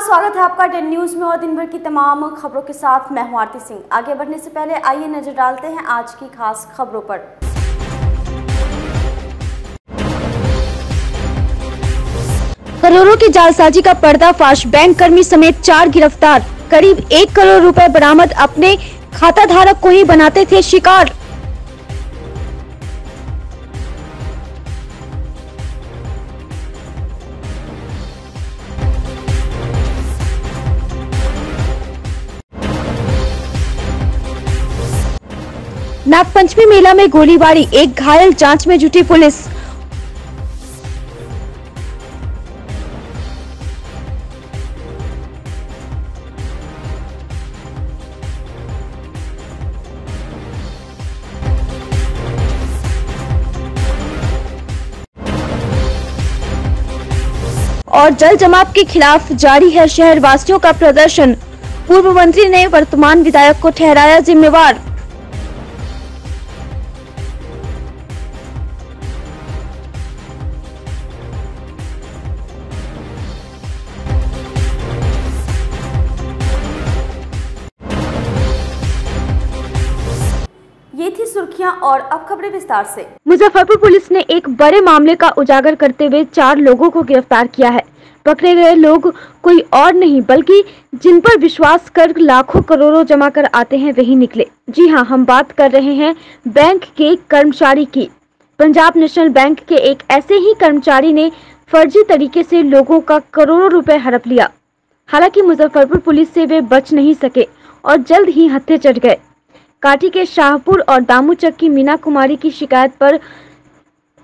स्वागत है आपका 10 न्यूज में और दिन भर की तमाम खबरों के साथ मैं हूं आरती सिंह। आगे बढ़ने से पहले आइए नजर डालते हैं आज की खास खबरों पर। करोड़ों की जालसाजी का पर्दाफाश, बैंक कर्मी समेत 4 गिरफ्तार, करीब 1 करोड़ रुपए बरामद, अपने खाता धारक को ही बनाते थे शिकार। नागपंचमी मेला में गोलीबारी, एक घायल, जांच में जुटी पुलिस। और जल जमाव के खिलाफ जारी है शहर वासियों का प्रदर्शन, पूर्व मंत्री ने वर्तमान विधायक को ठहराया जिम्मेवार। ये थी सुर्खियां और अब खबरें विस्तार से। मुजफ्फरपुर पुलिस ने एक बड़े मामले का उजागर करते हुए 4 लोगों को गिरफ्तार किया है। पकड़े गए लोग कोई और नहीं बल्कि जिन पर विश्वास कर लाखों करोड़ों जमा कर आते हैं वही निकले। जी हां, हम बात कर रहे हैं बैंक के कर्मचारी की। पंजाब नेशनल बैंक के एक ऐसे ही कर्मचारी ने फर्जी तरीके से लोगों का करोड़ों रुपए हड़प लिया। हालांकि मुजफ्फरपुर पुलिस से वे बच नहीं सके और जल्द ही हत्थे चढ़ गए। काठी के शाहपुर और दामूचक की मीना कुमारी की शिकायत पर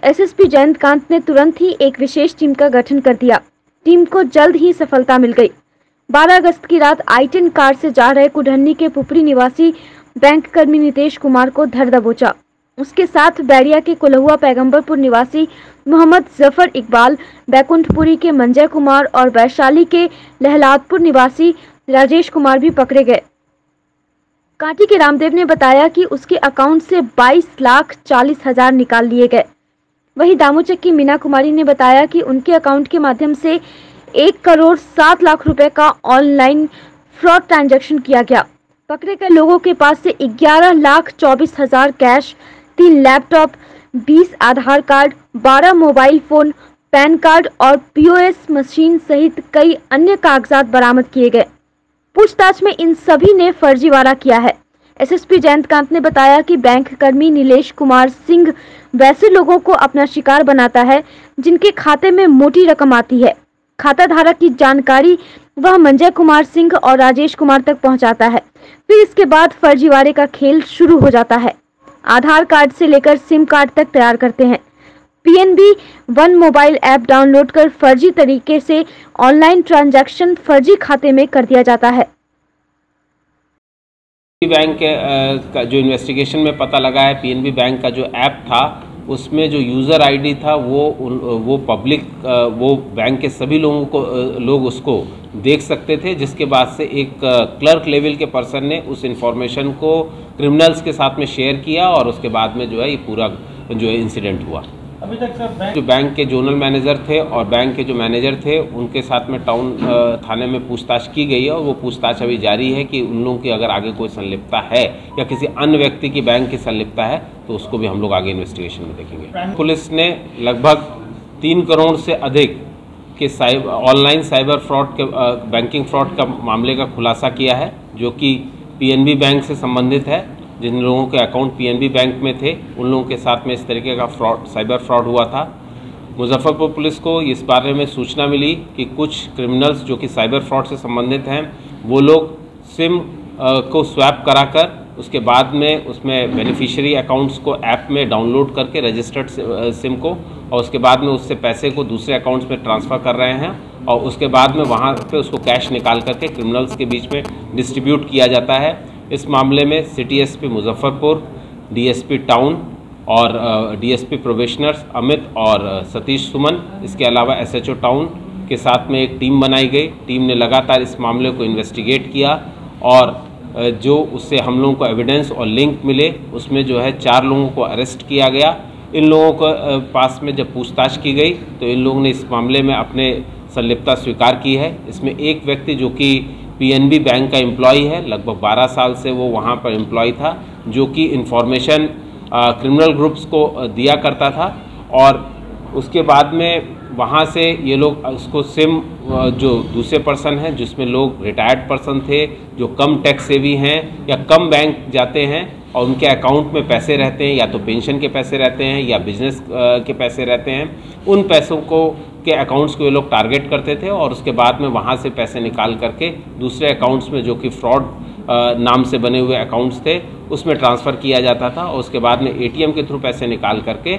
एसएसपी जयंतकांत ने तुरंत ही एक विशेष टीम का गठन कर दिया। टीम को जल्द ही सफलता मिल गई। 12 अगस्त की रात आई-10 कार से जा रहे कुढ़न्नी के पुपरी निवासी बैंक कर्मी नितेश कुमार को धर दबोचा। उसके साथ बैरिया के कुलहुआ पैगंबरपुर निवासी मोहम्मद जफर इकबाल, बैकुंठपुरी के मंजय कुमार और वैशाली के लहलादपुर निवासी राजेश कुमार भी पकड़े गए। काठी के रामदेव ने बताया कि उसके अकाउंट से 22,40,000 निकाल लिए गए। वहीं दामूचक की मीना कुमारी ने बताया कि उनके अकाउंट के माध्यम से 1,07,00,000 रुपए का ऑनलाइन फ्रॉड ट्रांजैक्शन किया गया। पकड़े गए लोगों के पास से 11,24,000 cash, 3 laptop, 20 Aadhaar card, 12 mobile phone, PAN card और पीओएस मशीन सहित कई अन्य कागजात बरामद किए गए। पूछताछ में इन सभी ने फर्जीवाड़ा किया है। एसएसपी जयंतकांत ने बताया कि बैंक कर्मी नीलेश कुमार सिंह वैसे लोगों को अपना शिकार बनाता है जिनके खाते में मोटी रकम आती है। खाता धारक की जानकारी वह मंजय कुमार सिंह और राजेश कुमार तक पहुंचाता है। फिर इसके बाद फर्जीवाड़े का खेल शुरू हो जाता है। आधार कार्ड से लेकर सिम कार्ड तक तैयार करते हैं। PNB one mobile app download कर फर्जी तरीके से ऑनलाइन ट्रांजैक्शन फर्जी खाते में कर दिया जाता है। बैंक का जो इन्वेस्टिगेशन में पता लगा है, पीएनबी बैंक का जो ऐप था उसमें जो यूज़र आईडी था वो पब्लिक, वो बैंक के सभी लोग उसको देख सकते थे, जिसके बाद से एक क्लर्क लेवल के पर्सन ने उस इंफॉर्मेशन को क्रिमिनल्स के साथ में शेयर किया और उसके बाद में जो है ये पूरा जो है इंसिडेंट हुआ। अभी तक सर जो बैंक के जोनल मैनेजर थे और बैंक के जो मैनेजर थे उनके साथ में टाउन थाने में पूछताछ की गई है और वो पूछताछ अभी जारी है कि उन लोगों की अगर आगे कोई संलिप्तता है या किसी अन्य व्यक्ति की बैंक की संलिप्तता है तो उसको भी हम लोग आगे इन्वेस्टिगेशन में देखेंगे। पुलिस ने लगभग 3 करोड़ से अधिक के ऑनलाइन साइबर फ्रॉड के बैंकिंग फ्रॉड का मामले का खुलासा किया है, जो कि पीएनबी बैंक से संबंधित है। जिन लोगों के अकाउंट पीएनबी बैंक में थे उन लोगों के साथ में इस तरीके का साइबर फ्रॉड हुआ था। मुजफ्फरपुर पुलिस को इस बारे में सूचना मिली कि कुछ क्रिमिनल्स जो कि साइबर फ्रॉड से संबंधित हैं वो लोग सिम को स्वैप कराकर उसके बाद में उसमें बेनिफिशियरी अकाउंट्स को ऐप में डाउनलोड करके रजिस्टर्ड सिम को और उसके बाद में उससे पैसे को दूसरे अकाउंट्स में ट्रांसफ़र कर रहे हैं और उसके बाद में वहाँ पे उसको कैश निकाल करके क्रिमिनल्स के बीच में डिस्ट्रीब्यूट किया जाता है। इस मामले में city SP Muzaffarpur, DSP town और डीएसपी प्रोबेशनर्स अमित और सतीश सुमन, इसके अलावा एसएचओ टाउन के साथ में एक टीम बनाई गई। टीम ने लगातार इस मामले को इन्वेस्टिगेट किया और जो उससे हम लोगों को एविडेंस और लिंक मिले उसमें जो है 4 लोगों को अरेस्ट किया गया। इन लोगों को पास में जब पूछताछ की गई तो इन लोगों ने इस मामले में अपने संलिप्तता स्वीकार की है। इसमें एक व्यक्ति जो कि पीएनबी बैंक का एम्प्लॉय है, लगभग 12 साल से वो वहाँ पर एम्प्लॉय था, जो कि इन्फॉर्मेशन क्रिमिनल ग्रुप्स को दिया करता था। और उसके बाद में वहाँ से ये लोग उसको सिम जो दूसरे पर्सन हैं, जिसमें लोग रिटायर्ड पर्सन थे जो कम टैक्स सेवी हैं या कम बैंक जाते हैं और उनके अकाउंट में पैसे रहते हैं, या तो पेंशन के पैसे रहते हैं या बिजनेस के पैसे रहते हैं, उन पैसों को के अकाउंट्स को ये लोग टारगेट करते थे और उसके बाद में वहाँ से पैसे निकाल करके दूसरे अकाउंट्स में, जो कि फ्रॉड नाम से बने हुए अकाउंट्स थे, उसमें ट्रांसफ़र किया जाता था और उसके बाद में एटीएम के थ्रू पैसे निकाल करके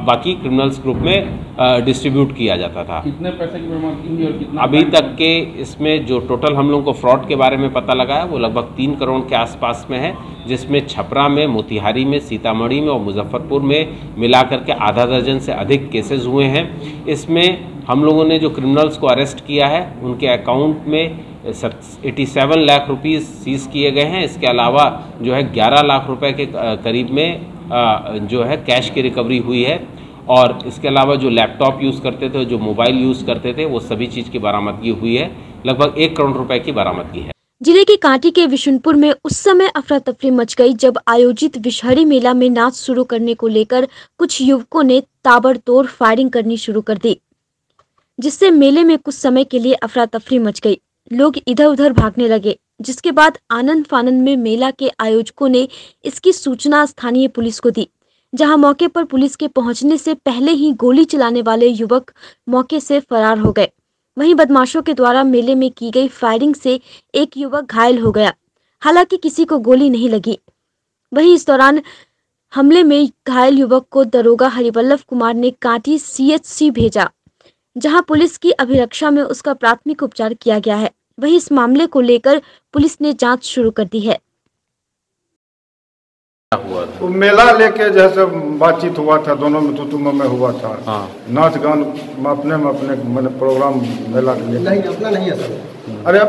बाकी क्रिमिनल्स ग्रुप में डिस्ट्रीब्यूट किया जाता था। कितने पैसे की बरामदगी और कितना अभी तक के इसमें जो टोटल हम लोगों को फ्रॉड के बारे में पता लगा है वो लगभग 3 करोड़ के आसपास में है, जिसमें छपरा में, मोतिहारी में, सीतामढ़ी में और मुजफ्फरपुर में मिला करके आधा दर्जन से अधिक केसेस हुए हैं। इसमें हम लोगों ने जो क्रिमिनल्स को अरेस्ट किया है उनके अकाउंट में 87 लाख रुपीस सीज किए गए हैं। इसके अलावा जो है 11 लाख रुपए के करीब में जो है कैश की रिकवरी हुई है और इसके अलावा जो लैपटॉप यूज़ करते थे, जो मोबाइल यूज़ करते थे, वो सभी चीज़ की बरामदगी हुई है। लगभग 1 करोड़ रुपए की बरामदगी है। जिले के कांटी के विशुनपुर में उस समय अफरा तफरी मच गई जब आयोजित विषहरी मेला में नाच शुरू करने को लेकर कुछ युवकों ने ताबड़तोड़ फायरिंग करनी शुरू कर दी, जिससे मेले में कुछ समय के लिए अफरा तफरी मच गई। लोग इधर उधर भागने लगे, जिसके बाद आनंद फानंद में मेला के आयोजकों ने इसकी सूचना स्थानीय पुलिस को दी, जहां मौके पर पुलिस के पहुंचने से पहले ही गोली चलाने वाले युवक मौके से फरार हो गए। वहीं बदमाशों के द्वारा मेले में की गई फायरिंग से एक युवक घायल हो गया, हालांकि किसी को गोली नहीं लगी। वहीं इस दौरान हमले में घायल युवक को दरोगा हरिवल्लभ कुमार ने कांटी CHC भेजा, जहां पुलिस की अभिरक्षा में उसका प्राथमिक उपचार किया गया है। वहीं इस मामले को लेकर पुलिस ने जांच शुरू कर दी है। तो मेला लेके जैसे बातचीत हुआ था, दोनों में तुतुम में हुआ था। हाँ। नाच गान अपने मैंने प्रोग्राम मेला के लिए नहीं, अपना नहीं है सर। अरे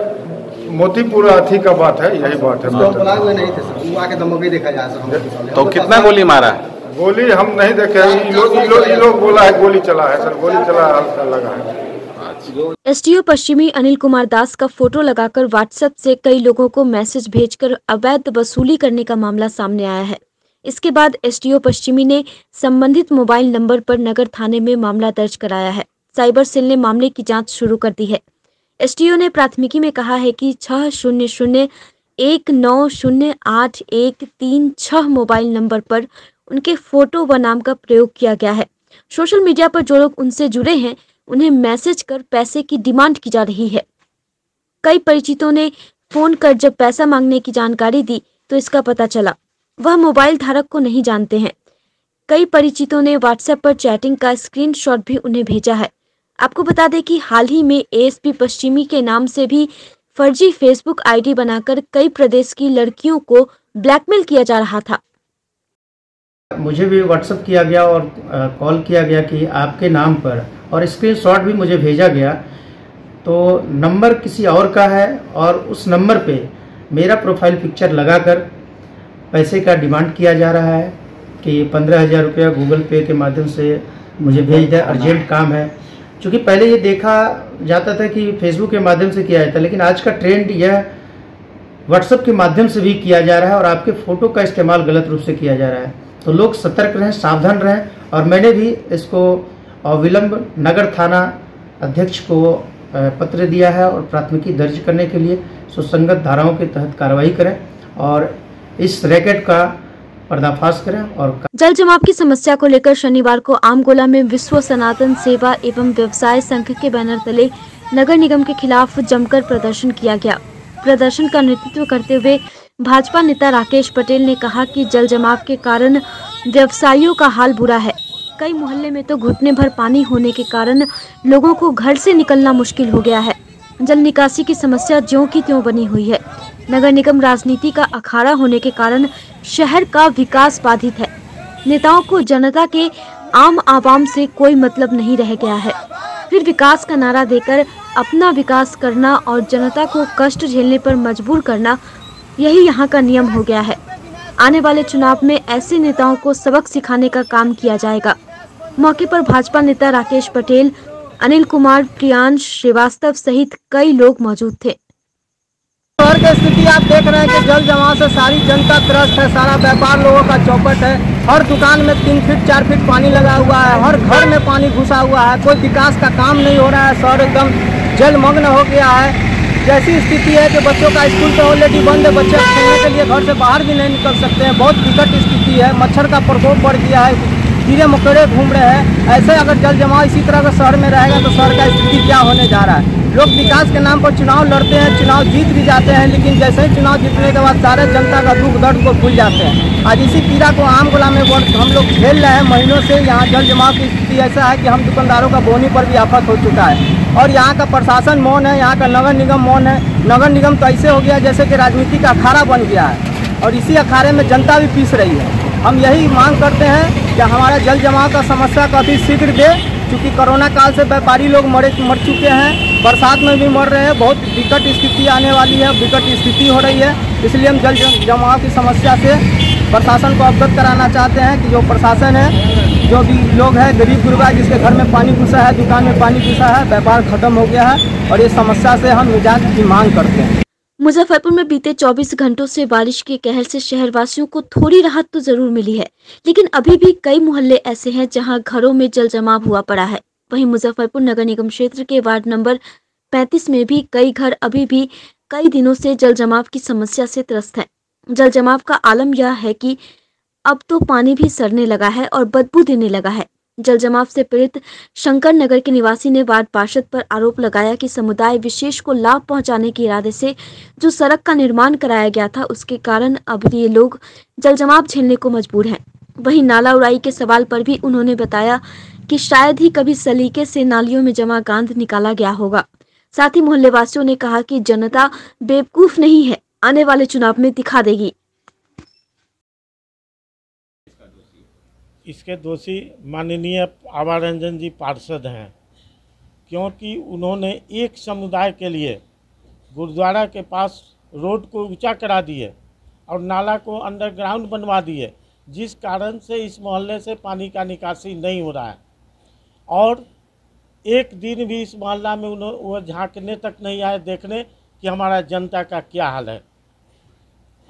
मोतीपुर अथी का बात है, यही बात है। नहीं थे सर, वो आके दमोगी देखा जाए सर। तो कितना गोली मारा? गोली हम नहीं देखे, ये लोग बोला है गोली चला है सर, गोली चला हल्का लगा है। एसडीओ पश्चिमी अनिल कुमार दास का फोटो लगाकर व्हाट्सएप से कई लोगों को मैसेज भेजकर अवैध वसूली करने का मामला सामने आया है। इसके बाद एसडीओ पश्चिमी ने संबंधित मोबाइल नंबर पर नगर थाने में मामला दर्ज कराया है। साइबर सेल ने मामले की जांच शुरू कर दी है। एसडीओ ने प्राथमिकी में कहा है कि 600190813 मोबाइल नंबर पर उनके फोटो व नाम का प्रयोग किया गया है। सोशल मीडिया पर जो लोग उनसे जुड़े हैं उन्हें मैसेज कर पैसे की डिमांड की जा रही है। कई परिचितों ने फोन कर जब पैसा मांगने की जानकारी दी तो इसका पता चला वह मोबाइल धारक को नहीं जानते हैं। कई परिचितों ने व्हाट्सएप पर चैटिंग का स्क्रीनशॉट भी उन्हें भेजा है। आपको बता दें कि हाल ही में एएसपी पश्चिमी के नाम से भी फर्जी फेसबुक आईडी बनाकर कई प्रदेश की लड़कियों को ब्लैकमेल किया जा रहा था। मुझे भी व्हाट्सएप किया गया और कॉल किया गया कि आपके नाम पर, और स्क्रीनशॉट भी मुझे भेजा गया। तो नंबर किसी और का है और उस नंबर पे मेरा प्रोफाइल पिक्चर लगाकर पैसे का डिमांड किया जा रहा है कि 15,000 रुपया गूगल पे के माध्यम से मुझे भेज दे, अर्जेंट काम है। क्योंकि पहले ये देखा जाता था कि फेसबुक के माध्यम से किया जाता, लेकिन आज का ट्रेंड यह व्हाट्सएप के माध्यम से भी किया जा रहा है और आपके फ़ोटो का इस्तेमाल गलत रूप से किया जा रहा है। तो लोग सतर्क रहें, सावधान रहें। और मैंने भी इसको अविलंब नगर थाना अध्यक्ष को पत्र दिया है और प्राथमिकी दर्ज करने के लिए सुसंगत धाराओं के तहत कार्रवाई करें और इस रैकेट का पर्दाफाश करें। और जल जमाव की समस्या को लेकर शनिवार को आमगोला में विश्व सनातन सेवा एवं व्यवसाय संघ के बैनर तले नगर निगम के खिलाफ जमकर प्रदर्शन किया गया। प्रदर्शन का नेतृत्व करते हुए भाजपा नेता राकेश पटेल ने कहा कि जल जमाव के कारण व्यवसायियों का हाल बुरा है। कई मोहल्ले में तो घुटने भर पानी होने के कारण लोगों को घर से निकलना मुश्किल हो गया है। जल निकासी की समस्या ज्यों की त्यों बनी हुई है। नगर निगम राजनीति का अखाड़ा होने के कारण शहर का विकास बाधित है। नेताओं को जनता के आम आवाम से कोई मतलब नहीं रह गया है। फिर विकास का नारा देकर अपना विकास करना और जनता को कष्ट झेलने पर मजबूर करना, यही यहाँ का नियम हो गया है। आने वाले चुनाव में ऐसे नेताओं को सबक सिखाने का काम किया जाएगा। मौके पर भाजपा नेता राकेश पटेल, अनिल कुमार, प्रियांश श्रीवास्तव सहित कई लोग मौजूद थे। शहर की स्थिति आप देख रहे हैं कि जल जमाव से सारी जनता त्रस्त है, सारा व्यापार लोगों का चौपट है। हर दुकान में 3 फीट 4 फीट पानी लगा हुआ है, हर घर में पानी घुसा हुआ है, कोई विकास का काम नहीं हो रहा है। शहर एकदम जलमग्न हो गया है। जैसी स्थिति है कि बच्चों का स्कूल तो ऑलरेडी बंद है, बच्चे खेलने के लिए घर से बाहर भी नहीं निकल सकते हैं। बहुत विकट स्थिति है, मच्छर का प्रकोप बढ़ गया है, कीड़े मकोड़े घूम रहे हैं। ऐसे अगर जल जमाव इसी तरह का शहर में रहेगा तो शहर का स्थिति क्या होने जा रहा है। लोग विकास के नाम पर चुनाव लड़ते हैं, चुनाव जीत भी जाते हैं, लेकिन जैसे ही चुनाव जीतने के बाद सारे जनता का दुख दर्द को भूल जाते हैं। आज इसी पीड़ा को आम गुलाम में हम लोग झेल रहे हैं महीनों से। यहाँ जल जमाव की स्थिति ऐसा है कि हम दुकानदारों का बोनी पर भी आफत हो चुका है और यहाँ का प्रशासन मौन है, यहाँ का नगर निगम मौन है। नगर निगम तो ऐसे हो गया जैसे कि राजनीति का अखाड़ा बन गया है और इसी अखाड़े में जनता भी पीस रही है। हम यही मांग करते हैं कि हमारा जल जमाव का समस्या का अभी शीघ्र दे, क्योंकि कोरोना काल से व्यापारी लोग मर चुके हैं, बरसात में भी मर रहे हैं। बहुत विकट स्थिति आने वाली है, विकट स्थिति हो रही है। इसलिए हम जल जमाव की समस्या से प्रशासन को अवगत कराना चाहते हैं कि जो प्रशासन है, जो भी लोग हैं गरीब गुरबा जिसके घर में पानी घुसा है, दुकान में पानी घुसा है, व्यापार खत्म हो गया है और इस समस्या से हम निजात की मांग करते हैं। मुजफ्फरपुर में बीते 24 घंटों से बारिश के कहर से शहरवासियों को थोड़ी राहत तो जरूर मिली है, लेकिन अभी भी कई मोहल्ले ऐसे हैं जहां घरों में जल जमाव हुआ पड़ा है। वहीं मुजफ्फरपुर नगर निगम क्षेत्र के वार्ड नंबर 35 में भी कई घर अभी भी कई दिनों से जल जमाव की समस्या से त्रस्त हैं। जल जमाव का आलम यह है कि अब तो पानी भी सड़ने लगा है और बदबू देने लगा है। जल जमाव से पीड़ित शंकर नगर के निवासी ने वार्ड पार्षद पर आरोप लगाया कि समुदाय विशेष को लाभ पहुंचाने के इरादे से जो सड़क का निर्माण कराया गया था उसके कारण अब ये लोग जल जमाव झेलने को मजबूर हैं। वहीं नाला उड़ाई के सवाल पर भी उन्होंने बताया कि शायद ही कभी सलीके से नालियों में जमा गांद निकाला गया होगा। साथ ही मोहल्ले वासियों ने कहा कि जनता बेवकूफ नहीं है, आने वाले चुनाव में दिखा देगी। इसके दोषी माननीय आभा रंजन जी पार्षद हैं, क्योंकि उन्होंने एक समुदाय के लिए गुरुद्वारा के पास रोड को ऊंचा करा दिए और नाला को अंडरग्राउंड बनवा दिए, जिस कारण से इस मोहल्ले से पानी का निकासी नहीं हो रहा है। और एक दिन भी इस मोहल्ला में वो झांकने तक नहीं आए देखने कि हमारा जनता का क्या हाल है।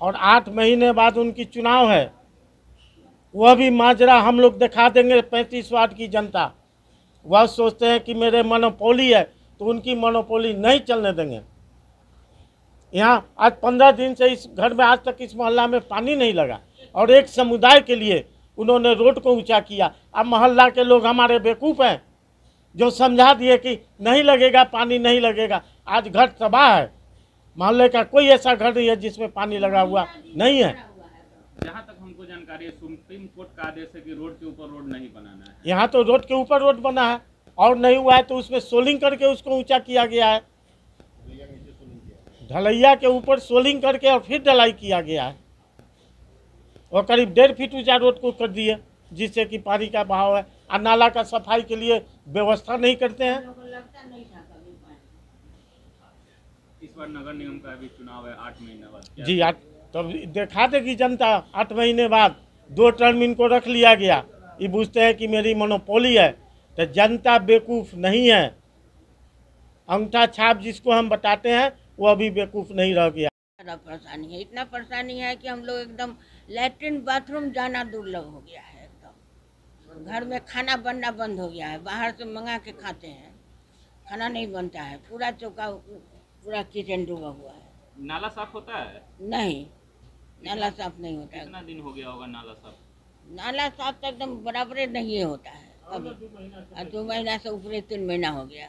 और 8 महीने बाद उनकी चुनाव है, वह भी माजरा हम लोग दिखा देंगे। 35 वार्ड की जनता वह सोचते हैं कि मेरे मोनोपोली है तो उनकी मोनोपोली नहीं चलने देंगे। यहाँ आज 15 दिन से इस घर में आज तक इस मोहल्ला में पानी नहीं लगा और एक समुदाय के लिए उन्होंने रोड को ऊंचा किया। अब मोहल्ला के लोग हमारे बेवकूफ़ हैं जो समझा दिए कि नहीं लगेगा, पानी नहीं लगेगा। आज घर तबाह है, मोहल्ले का कोई ऐसा घर नहीं है जिसमें पानी लगा हुआ नहीं है। जहाँ तक हमको जानकारी है, सुप्रीम कोर्ट का आदेश है कि रोड के ऊपर रोड नहीं बनाना है। यहाँ तो रोड के ऊपर रोड बना है और नहीं हुआ है तो उसमें सोलिंग करके उसको ऊंचा किया गया है। ढलैया के ऊपर सोलिंग करके और फिर ढलाई किया गया है और करीब 1.5 फीट ऊंचा रोड को कर दिए, जिससे कि पानी का बहाव है। और नाला का सफाई के लिए व्यवस्था नहीं करते हैं। इस बार नगर निगम का भी चुनाव है 8 महीने बाद। जी, तब देखा देगी जनता। 8 महीने बाद 2 टर्म इनको रख लिया गया। ये पूछते हैं कि मेरी मोनोपोली है, तो जनता बेवकूफ़ नहीं है। अंगूठा छाप जिसको हम बताते हैं वो अभी बेवकूफ़ नहीं रह गया। परेशानी है, इतना परेशानी है कि हम लोग एकदम लैट्रिन बाथरूम जाना दुर्लभ हो गया है। एकदम घर में खाना बनना बंद हो गया है, बाहर से मंगा के खाते हैं, खाना नहीं बनता है। पूरा चौका पूरा किचन डूबा हुआ है। नाला साफ होता है? नहीं, नाला साफ नहीं होता है। कितना दिन हो गया होगा नाला साफ? नाला साफ तो एकदम बराबर नहीं होता है। कभी 2 महीना से ऊपर 3 महीना हो गया,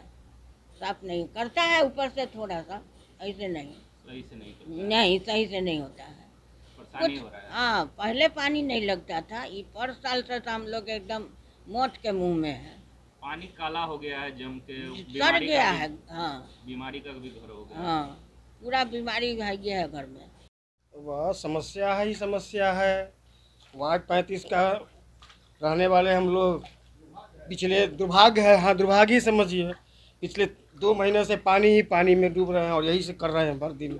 साफ नहीं करता है। ऊपर से थोड़ा सा, ऐसे नहीं, सही से नहीं, नहीं सही से नहीं होता है। परेशानी हो रहा है। हाँ, पहले पानी नहीं लगता था, ये पर साल से तो हम लोग एकदम मौत के मुंह में है। पानी काला हो गया है, जम के सड़ गया है। हाँ, बीमारी का भी घर हो गया। हाँ, पूरा बीमारी है घर में। वह समस्या ही समस्या है। वार्ड 35 का रहने वाले हम लोग पिछले दुर्भाग्य है, हाँ दुर्भाग्य ही समझिए। पिछले 2 महीने से पानी ही पानी में डूब रहे हैं और यही से कर रहे हैं भर दिन।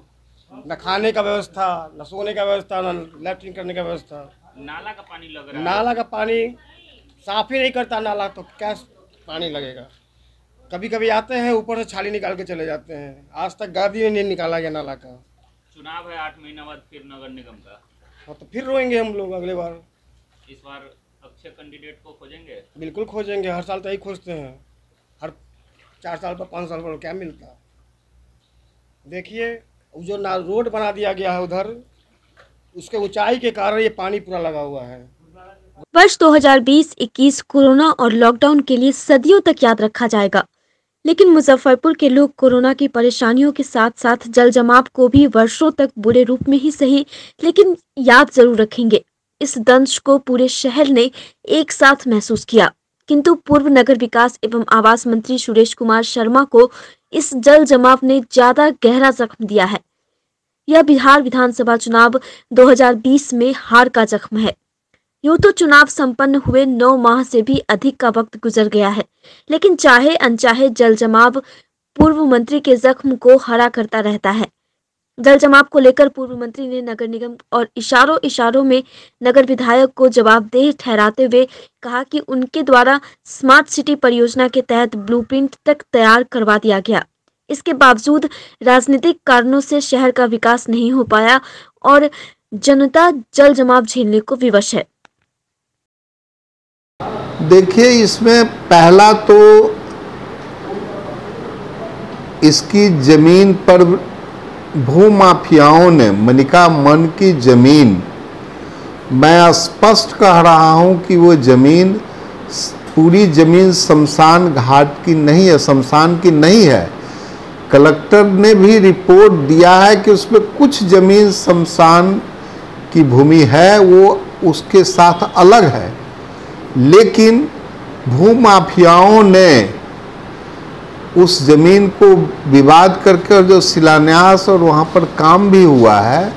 न खाने का व्यवस्था, न सोने का व्यवस्था, न लैट्रिन करने का व्यवस्था। नाला का पानी लग रहा है। नाला का पानी साफ ही नहीं करता नाला, तो क्या पानी लगेगा। कभी कभी आते हैं ऊपर से छाली निकाल के चले जाते हैं। आज तक गादी में नहीं निकाला गया नाला का। चुनाव है 8 महीना बाद फिर नगर निगम का। हाँ, तो फिर रोएंगे हम लोग अगले बार। इस बार अच्छे कैंडिडेट को खोजेंगे। बिल्कुल खोजेंगे, हर साल तो यही खोजते हैं। हर 4 साल पर 5 साल पर क्या मिलता। देखिए जो ना रोड बना दिया गया है उधर, उसके ऊंचाई के कारण ये पानी पूरा लगा हुआ है। वर्ष 2020-21 कोरोना और लॉकडाउन के लिए सदियों तक याद रखा जाएगा, लेकिन मुजफ्फरपुर के लोग कोरोना की परेशानियों के साथ साथ जल जमाव को भी वर्षों तक बुरे रूप में ही सही लेकिन याद जरूर रखेंगे। इस दंश को पूरे शहर ने एक साथ महसूस किया, किंतु पूर्व नगर विकास एवं आवास मंत्री सुरेश कुमार शर्मा को इस जल जमाव ने ज्यादा गहरा जख्म दिया है। यह बिहार विधानसभा चुनाव 2020 में हार का जख्म है। यूं तो चुनाव संपन्न हुए 9 माह से भी अधिक का वक्त गुजर गया है, लेकिन चाहे अनचाहे जल जमाव पूर्व मंत्री के जख्म को हरा करता रहता है। जल जमाव को लेकर पूर्व मंत्री ने नगर निगम और इशारों में नगर विधायक को जवाबदेह ठहराते हुए कहा कि उनके द्वारा स्मार्ट सिटी परियोजना के तहत ब्लूप्रिंट तक तैयार करवा दिया गया। इसके बावजूद राजनीतिक कारणों से शहर का विकास नहीं हो पाया और जनता जल जमाव झेलने को विवश है। देखिए, इसमें पहला तो इसकी जमीन पर भूमाफियाओं ने मनिका मन की जमीन, मैं स्पष्ट कह रहा हूं कि वो जमीन पूरी जमीन शमशान घाट की नहीं है, शमशान की नहीं है। कलेक्टर ने भी रिपोर्ट दिया है कि उसमें कुछ जमीन शमशान की भूमि है, वो उसके साथ अलग है, लेकिन भूमाफियाओं ने उस जमीन को विवाद करके और जो शिलान्यास और वहाँ पर काम भी हुआ है,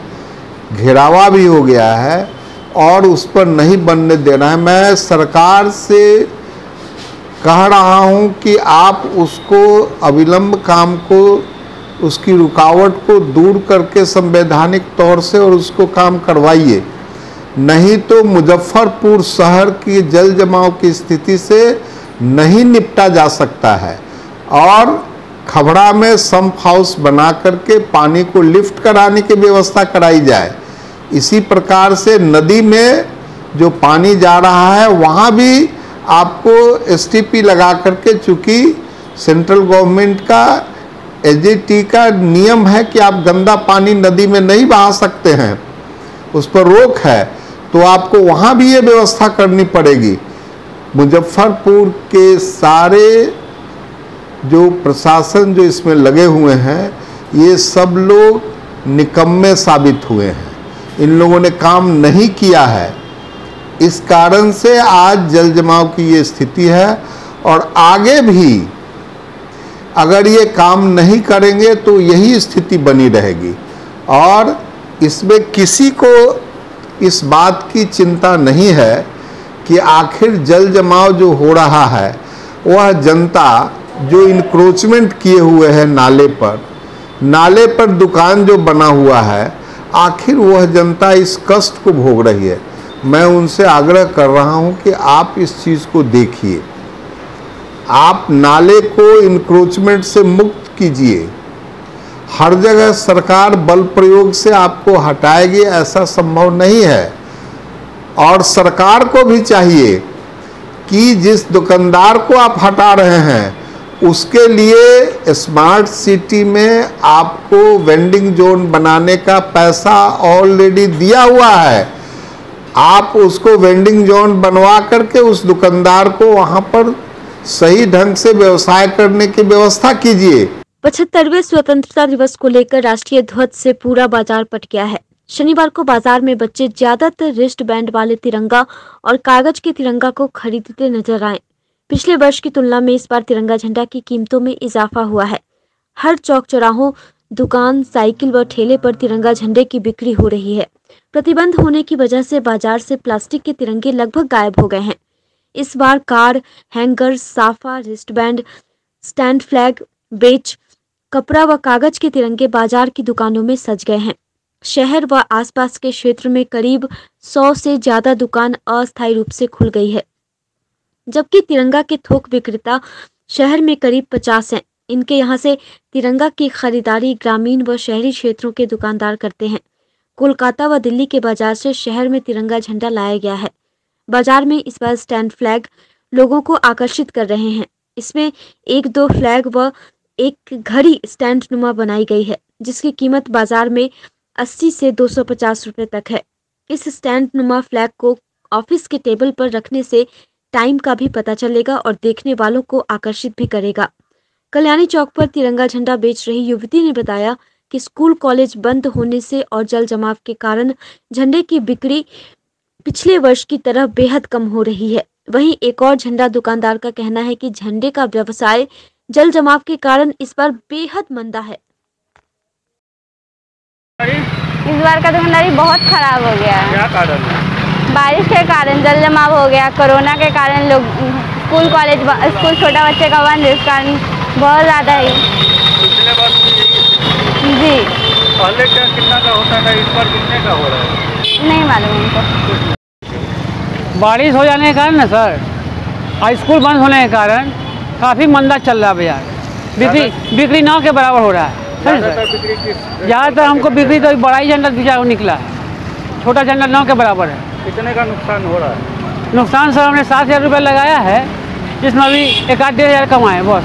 घेरावा भी हो गया है और उस पर नहीं बनने देना है। मैं सरकार से कह रहा हूँ कि आप उसको अविलंब काम को, उसकी रुकावट को दूर करके संवैधानिक तौर से और उसको काम करवाइए, नहीं तो मुजफ्फरपुर शहर की जल जमाव की स्थिति से नहीं निपटा जा सकता है। और खबड़ा में सम्प हाउस बना करके पानी को लिफ्ट कराने की व्यवस्था कराई जाए। इसी प्रकार से नदी में जो पानी जा रहा है वहाँ भी आपको एसटीपी लगा करके, चूँकि सेंट्रल गवर्नमेंट का एजीटी का नियम है कि आप गंदा पानी नदी में नहीं बहा सकते हैं, उस पर रोक है, तो आपको वहाँ भी ये व्यवस्था करनी पड़ेगी। मुजफ्फरपुर के सारे जो प्रशासन जो इसमें लगे हुए हैं, ये सब लोग निकम्मे साबित हुए हैं, इन लोगों ने काम नहीं किया है। इस कारण से आज जल जमाव की ये स्थिति है और आगे भी अगर ये काम नहीं करेंगे तो यही स्थिति बनी रहेगी। और इसमें किसी को इस बात की चिंता नहीं है कि आखिर जल जमाव जो हो रहा है वह जनता जो इंक्रोचमेंट किए हुए हैं नाले पर दुकान जो बना हुआ है, आखिर वह जनता इस कष्ट को भोग रही है। मैं उनसे आग्रह कर रहा हूं कि आप इस चीज़ को देखिए, आप नाले को इंक्रोचमेंट से मुक्त कीजिए। हर जगह सरकार बल प्रयोग से आपको हटाएगी ऐसा संभव नहीं है। और सरकार को भी चाहिए कि जिस दुकानदार को आप हटा रहे हैं उसके लिए स्मार्ट सिटी में आपको वेंडिंग जोन बनाने का पैसा ऑलरेडी दिया हुआ है, आप उसको वेंडिंग जोन बनवा करके उस दुकानदार को वहां पर सही ढंग से व्यवसाय करने की व्यवस्था कीजिए। 75वें स्वतंत्रता दिवस को लेकर राष्ट्रीय ध्वज से पूरा बाजार पट गया है। शनिवार को बाजार में बच्चे ज्यादातर रिस्ट बैंड वाले तिरंगा और कागज के तिरंगा को खरीदते नजर आए। पिछले वर्ष की तुलना में इस बार तिरंगा झंडा की कीमतों में इजाफा हुआ है। हर चौक चौराहों, दुकान, साइकिल व ठेले पर तिरंगा झंडे की बिक्री हो रही है। प्रतिबंध होने की वजह से बाजार से प्लास्टिक के तिरंगे लगभग गायब हो गए हैं। इस बार कार, हैंगर, साफा, रिस्टबैंड, स्टैंड फ्लैग, बेच, कपड़ा व कागज के तिरंगे बाजार की दुकानों में सज गए हैं। शहर व आसपास के क्षेत्र में करीब 100 से ज्यादा दुकान अस्थायी रूप से खुल गई है, जबकि तिरंगा के थोक विक्रेता शहर में करीब 50 हैं। इनके यहाँ से तिरंगा की खरीदारी ग्रामीण व शहरी क्षेत्रों के दुकानदार करते हैं। कोलकाता व दिल्ली के बाजार से शहर में तिरंगा झंडा लाया गया है। बाजार में इस बार स्टैंड फ्लैग लोगों को आकर्षित कर रहे हैं। इसमें 1-2 फ्लैग व एक घड़ी स्टैंड नुमा बनाई गई है, जिसकी कीमत बाजार में 80 से 250 रुपए तक है। इस स्टैंड नुमा फ्लैग को ऑफिस के टेबल पर रखने से टाइम का भी पता चलेगा और देखने वालों को आकर्षित भी करेगा। कल्याणी चौक पर तिरंगा झंडा बेच रही युवती ने बताया कि स्कूल कॉलेज बंद होने से और जल जमाव के कारण झंडे की बिक्री पिछले वर्ष की तरह बेहद कम हो रही है। वहीं एक और झंडा दुकानदार का कहना है कि झंडे का व्यवसाय जल जमाव के कारण इस बार बेहद मंदा है। इस बार का दुकानदारी बहुत खराब हो गया है। क्या कारण है? बारिश के कारण जल जमाव हो गया, कोरोना के कारण लोग स्कूल छोटा बच्चे का बंद, इस कारण बहुत ज़्यादा ही। पिछले बार जी पहले क्या कितना का होता था, इस बार कितने का हो रहा है? नहीं मालूम हमको। बारिश हो जाने के कारण ना सर, और स्कूल बंद होने के कारण काफ़ी मंदा चल रहा है बाजार। बिक्री 9 के बराबर हो रहा है। ज़्यादातर हमको बिक्री तो बड़ा ही झंडा दूसरा निकला है, छोटा झंडा 9 के बराबर है। कितने का नुकसान हो रहा है? नुकसान सर हमने 7,000 रुपये लगाया है, जिसमें अभी 1-1.5 कमाए बस।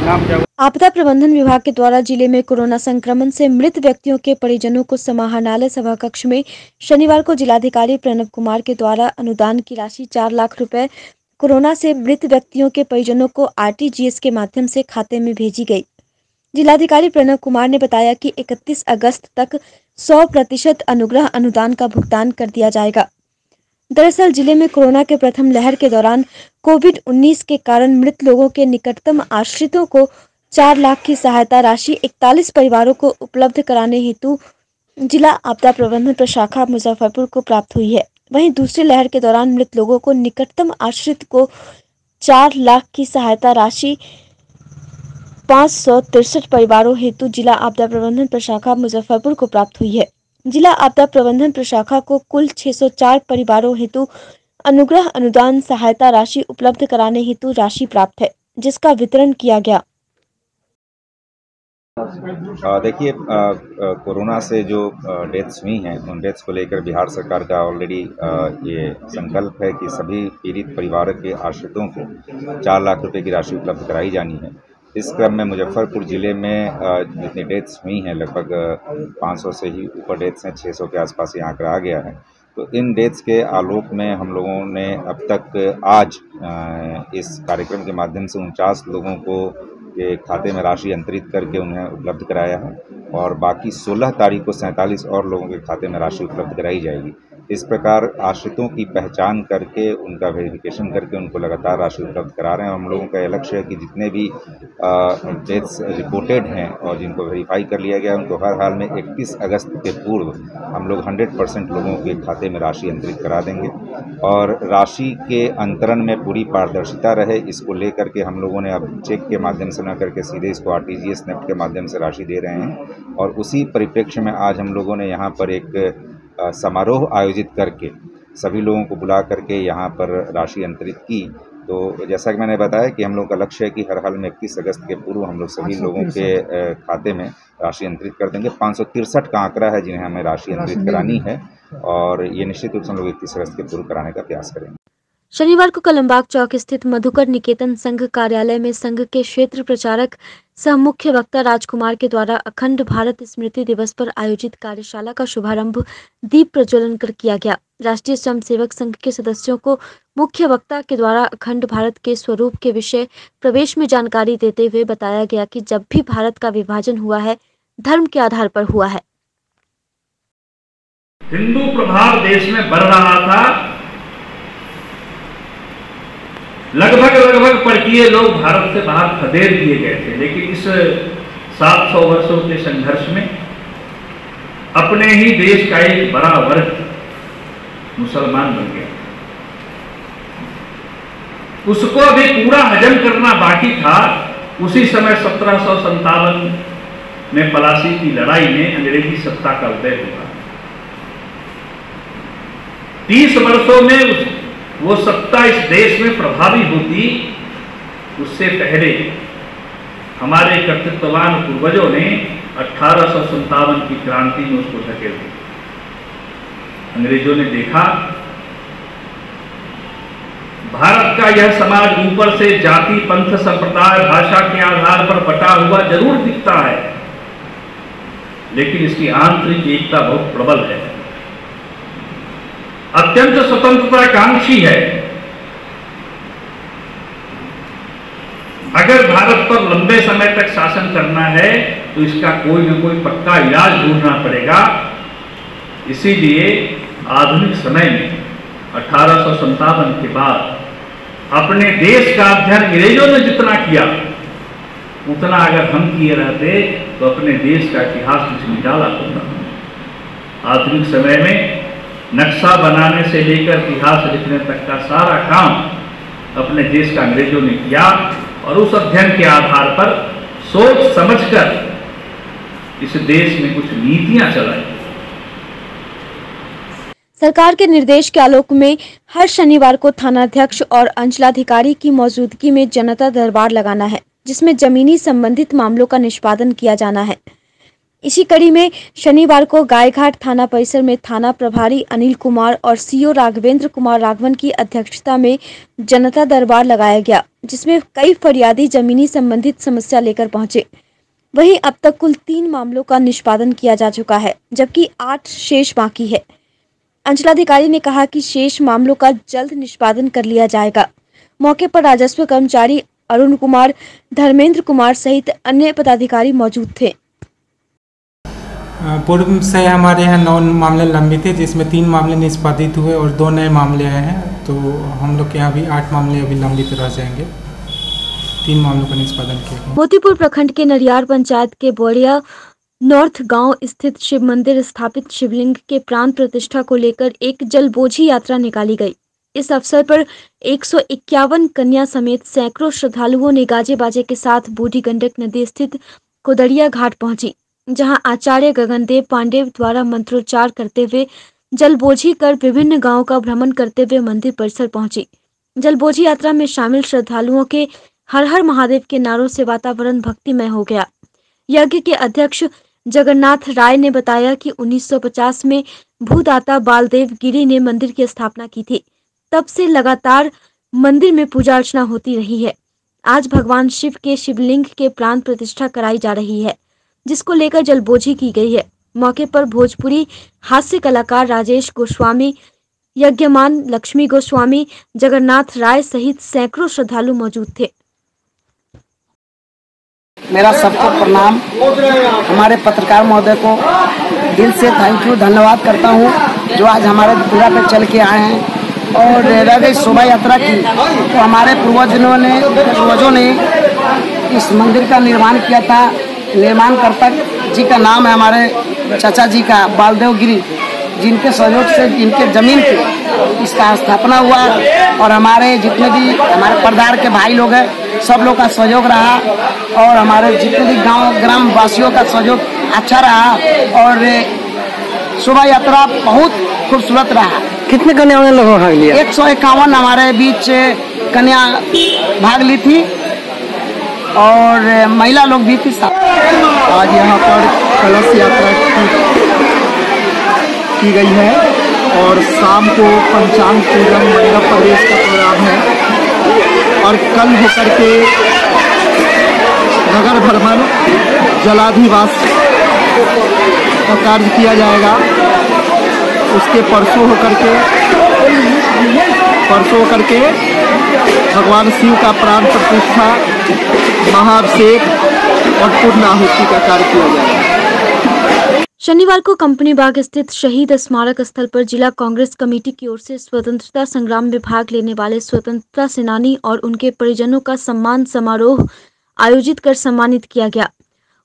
नाम क्या? आपदा प्रबंधन विभाग के द्वारा जिले में कोरोना संक्रमण से मृत व्यक्तियों के परिजनों को समाहरणालय सभा कक्ष में शनिवार को जिलाधिकारी प्रणव कुमार के द्वारा अनुदान की राशि 4 लाख रुपए कोरोना से मृत व्यक्तियों के परिजनों को RTGS के माध्यम से खाते में भेजी गई। जिलाधिकारी प्रणव कुमार ने बताया कि 31 अगस्त तक 100% अनुग्रह अनुदान का भुगतान कर दिया जाएगा। दरअसल जिले में कोरोना के प्रथम लहर के दौरान कोविड-19 के कारण मृत लोगों के निकटतम आश्रितों को 4 लाख की सहायता राशि 41 परिवारों को उपलब्ध कराने हेतु जिला आपदा प्रबंधन प्रशाखा मुजफ्फरपुर को प्राप्त हुई है। वहीं दूसरी लहर के दौरान मृत लोगों को निकटतम आश्रित को 4 लाख की सहायता राशि 563 परिवारों हेतु जिला आपदा प्रबंधन प्रशाखा मुजफ्फरपुर को प्राप्त हुई है। जिला आपदा प्रबंधन प्रशाखा को कुल 604 परिवारों हेतु अनुग्रह अनुदान सहायता राशि उपलब्ध कराने हेतु राशि प्राप्त है, जिसका वितरण किया गया। देखिए, कोरोना से जो डेथ्स हुई हैं, उन डेथ्स को लेकर बिहार सरकार का ऑलरेडी ये संकल्प है कि सभी पीड़ित परिवारों के आश्रितों को 4 लाख रुपए की राशि उपलब्ध कराई जानी है। इस क्रम में मुजफ्फरपुर ज़िले में जितनी डेथ्स हुई हैं, लगभग 500 से ही ऊपर डेथ्स हैं, 600 के आसपास ये आंकड़ा आ गया है। तो इन डेथ्स के आलोक में हम लोगों ने अब तक आज इस कार्यक्रम के माध्यम से 49 लोगों को के खाते में राशि अंतरित करके उन्हें उपलब्ध कराया है और बाकी 16 तारीख को 47 और लोगों के खाते में राशि उपलब्ध कराई जाएगी। इस प्रकार आश्रितों की पहचान करके उनका वेरिफिकेशन करके उनको लगातार राशि उपलब्ध करा रहे हैं। हम लोगों का यह लक्ष्य है कि जितने भी डेथ्स रिपोर्टेड हैं और जिनको वेरीफाई कर लिया गया उनको हर हाल में 31 अगस्त के पूर्व हम लोग 100% लोगों के खाते में राशि अंतरित करा देंगे और राशि के अंतरण में पूरी पारदर्शिता रहे, इसको लेकर के हम लोगों ने अब चेक के माध्यम से न करके सीधे इसको RTGS नेफ्ट के माध्यम से राशि दे रहे हैं। और उसी परिप्रेक्ष्य में आज हम लोगों ने यहाँ पर एक समारोह आयोजित करके सभी लोगों को बुला करके यहाँ पर राशि अंतरित की। तो जैसा कि मैंने बताया कि हम लोग का लक्ष्य है कि हर हाल में 31 अगस्त के पूर्व हम लोग सभी लोगों के खाते में राशि अंतरित कर देंगे। 563 का आंकड़ा है जिन्हें हमें राशि अंतरित करानी है और ये निश्चित रूप से हम लोग 31 अगस्त के पूर्व कराने का प्रयास करेंगे। शनिवार को कलमबाग चौक स्थित मधुकर निकेतन संघ कार्यालय में संघ के क्षेत्र प्रचारक सह मुख्य वक्ता राजकुमार के द्वारा अखंड भारत स्मृति दिवस पर आयोजित कार्यशाला का शुभारंभ दीप प्रज्वलन कर किया गया। राष्ट्रीय स्वयंसेवक संघ के सदस्यों को मुख्य वक्ता के द्वारा अखंड भारत के स्वरूप के विषय प्रवेश में जानकारी देते हुए बताया गया कि जब भी भारत का विभाजन हुआ है, धर्म के आधार पर हुआ है। हिंदू प्रभाव देश में बढ़ रहा था। लगभग परकीय लोग भारत से बाहर खदेड़ दिए गए थे, लेकिन इस 700 वर्षों के संघर्ष में अपने ही देश का एक बड़ा वर्ग मुसलमान बन गया। उसको अभी पूरा हजम करना बाकी था। उसी समय 1757 में पलासी की लड़ाई में अंग्रेजी सत्ता का उदय हुआ। 30 वर्षों में वो सत्ता इस देश में प्रभावी होती उससे पहले हमारे कर्तृत्ववान पूर्वजों ने 1857 की क्रांति में उसको धकेल दिया। अंग्रेजों ने देखा भारत का यह समाज ऊपर से जाति, पंथ, संप्रदाय, भाषा के आधार पर बटा हुआ जरूर दिखता है, लेकिन इसकी आंतरिक एकता बहुत प्रबल है, अत्यंत स्वतंत्रताकांक्षी है। अगर भारत पर लंबे समय तक शासन करना है तो इसका कोई न कोई पक्का इलाज ढूंढना पड़ेगा। इसीलिए आधुनिक समय में 1857 के बाद अपने देश का अध्ययन अंग्रेजों ने जितना किया उतना अगर हम किए रहते तो अपने देश का इतिहास कुछ निकाला होता। आधुनिक समय में नक्शा बनाने से लेकर इतिहास लिखने तक का सारा काम अपने देश का अंग्रेजों ने किया और उस अध्ययन के आधार पर सोच समझकर इस देश में कुछ नीतियां चलाई। सरकार के निर्देश के आलोक में हर शनिवार को थानाध्यक्ष और अंचलाधिकारी की मौजूदगी में जनता दरबार लगाना है, जिसमें जमीनी संबंधित मामलों का निष्पादन किया जाना है। इसी कड़ी में शनिवार को गायघाट थाना परिसर में थाना प्रभारी अनिल कुमार और सीओ राघवेंद्र कुमार राघवन की अध्यक्षता में जनता दरबार लगाया गया, जिसमें कई फरियादी जमीनी संबंधित समस्या लेकर पहुंचे। वहीं अब तक कुल 3 मामलों का निष्पादन किया जा चुका है, जबकि 8 शेष बाकी है। अंचलाधिकारी ने कहा कि शेष मामलों का जल्द निष्पादन कर लिया जाएगा। मौके पर राजस्व कर्मचारी अरुण कुमार, धर्मेंद्र कुमार सहित अन्य पदाधिकारी मौजूद थे। पूर्व से हमारे यहाँ 9 मामले लंबित थे, जिसमें 3 मामले निष्पादित हुए और 2 नए मामले आए हैं। तो हम लोग के यहाँ भी 8 मामले अभी लंबित रह जाएंगे। 3 मामलों का निष्पादन किया गया। मोतीपुर प्रखंड के नरियार पंचायत के बोड़िया नॉर्थ गांव स्थित शिव मंदिर स्थापित शिवलिंग के प्राण प्रतिष्ठा को लेकर एक जलबोझी यात्रा निकाली गई। इस अवसर पर 151 कन्या समेत सैकड़ों श्रद्धालुओं ने गाजे बाजे के साथ बूढ़ी गंडक नदी स्थित कोदड़िया घाट पहुंची, जहां आचार्य गगनदेव पांडे द्वारा मंत्रोच्चार करते हुए जलबोझी कर विभिन्न गांवों का भ्रमण करते हुए मंदिर परिसर पहुंची। जलबोझी यात्रा में शामिल श्रद्धालुओं के हर हर महादेव के नारों से वातावरण भक्तिमय हो गया। यज्ञ के अध्यक्ष जगन्नाथ राय ने बताया कि 1950 में भूदाता बालदेव गिरी ने मंदिर की स्थापना की थी। तब से लगातार मंदिर में पूजा अर्चना होती रही है। आज भगवान शिव के शिवलिंग के प्राण प्रतिष्ठा कराई जा रही है, जिसको लेकर जलबोझी की गई है। मौके पर भोजपुरी हास्य कलाकार राजेश गोस्वामी, यज्ञमान लक्ष्मी गोस्वामी, जगन्नाथ राय सहित सैकड़ों श्रद्धालु मौजूद थे। मेरा सबको प्रणाम। हमारे पत्रकार महोदय को दिल से थैंक यू, धन्यवाद करता हूँ जो आज हमारे पूरा पे चल के आए हैं। और रह गई शोभा यात्रा की, तो हमारे पूर्वजों ने इस मंदिर का निर्माण किया था। निर्माणकर्ता जी का नाम है हमारे चाचा जी का बालदेव गिरी, जिनके सहयोग से इनके जमीन पे इसका स्थापना हुआ। और हमारे जितने भी हमारे परदार के भाई लोग हैं, सब लोग का सहयोग रहा और हमारे जितने भी गांव ग्राम वासियों का सहयोग अच्छा रहा और शोभा यात्रा बहुत खूबसूरत रहा। कितने कन्याओं ने लोगों भाग लिया? 151 हमारे बीच कन्या भाग ली थी और महिला लोग भी थी। आज यहाँ पर कलश यात्रा की गई है और शाम को पंचांग पूजन मंडप प्रवेश का प्रोग्राम है और कल होकर के नगर भ्रमण जलाधिवास का कार्य किया जाएगा। उसके परसों होकर के भगवान शिव का प्राण प्रतिष्ठा, महाअभिषेक और पूर्णाहुति का कार्य किया जाएगा। शनिवार को कंपनी बाग स्थित शहीद स्मारक स्थल पर जिला कांग्रेस कमेटी की ओर से स्वतंत्रता संग्राम में भाग लेने वाले स्वतंत्रता सेनानी और उनके परिजनों का सम्मान समारोह आयोजित कर सम्मानित किया गया।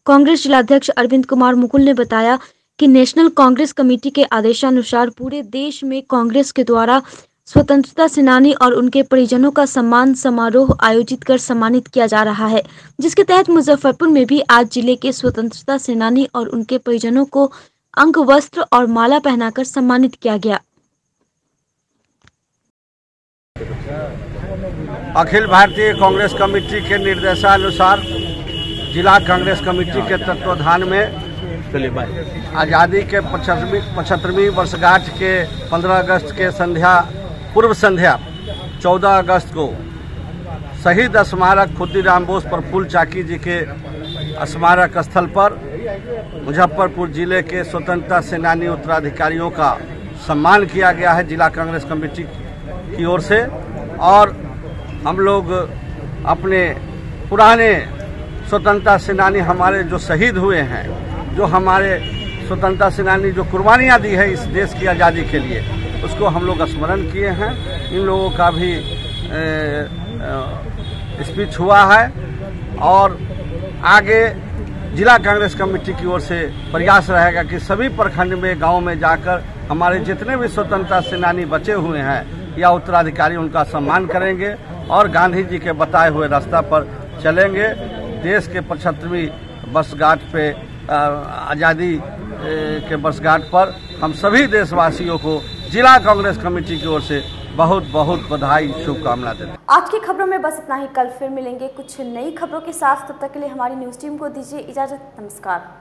कांग्रेस जिलाध्यक्ष अरविंद कुमार मुकुल ने बताया कि नेशनल कांग्रेस कमेटी के आदेशानुसार पूरे देश में कांग्रेस के द्वारा स्वतंत्रता सेनानी और उनके परिजनों का सम्मान समारोह आयोजित कर सम्मानित किया जा रहा है, जिसके तहत मुजफ्फरपुर में भी आज जिले के स्वतंत्रता सेनानी और उनके परिजनों को अंग वस्त्र और माला पहनाकर सम्मानित किया गया। अखिल भारतीय कांग्रेस कमेटी के निर्देशानुसार जिला कांग्रेस कमेटी के तत्वाधान में आज़ादी के 75वीं वर्षगांठ के 15 अगस्त के पूर्व संध्या 14 अगस्त को शहीद स्मारक खुद्दीराम बोस प्रफुल्ल चाकी जी के स्मारक स्थल पर मुजफ्फरपुर जिले के स्वतंत्रता सेनानी उत्तराधिकारियों का सम्मान किया गया है जिला कांग्रेस कमेटी की ओर से। और हम लोग अपने पुराने स्वतंत्रता सेनानी हमारे जो शहीद हुए हैं, जो हमारे स्वतंत्रता सेनानी जो कुर्बानियाँ दी है इस देश की आज़ादी के लिए, उसको हम लोग स्मरण किए हैं। इन लोगों का भी स्पीच हुआ है और आगे जिला कांग्रेस कमेटी की ओर से प्रयास रहेगा कि सभी प्रखंड में गांव में जाकर हमारे जितने भी स्वतंत्रता सेनानी बचे हुए हैं या उत्तराधिकारी उनका सम्मान करेंगे और गांधी जी के बताए हुए रास्ता पर चलेंगे। देश के 75वीं वर्षगांठ पे आज़ादी के वर्षगांठ पर हम सभी देशवासियों को जिला कांग्रेस कमेटी की ओर से बहुत बहुत बधाई शुभकामना देते हैं। आज की खबरों में बस इतना ही। कल फिर मिलेंगे कुछ नई खबरों के साथ। तब तक के लिए हमारी न्यूज़ टीम को दीजिए इजाजत। नमस्कार।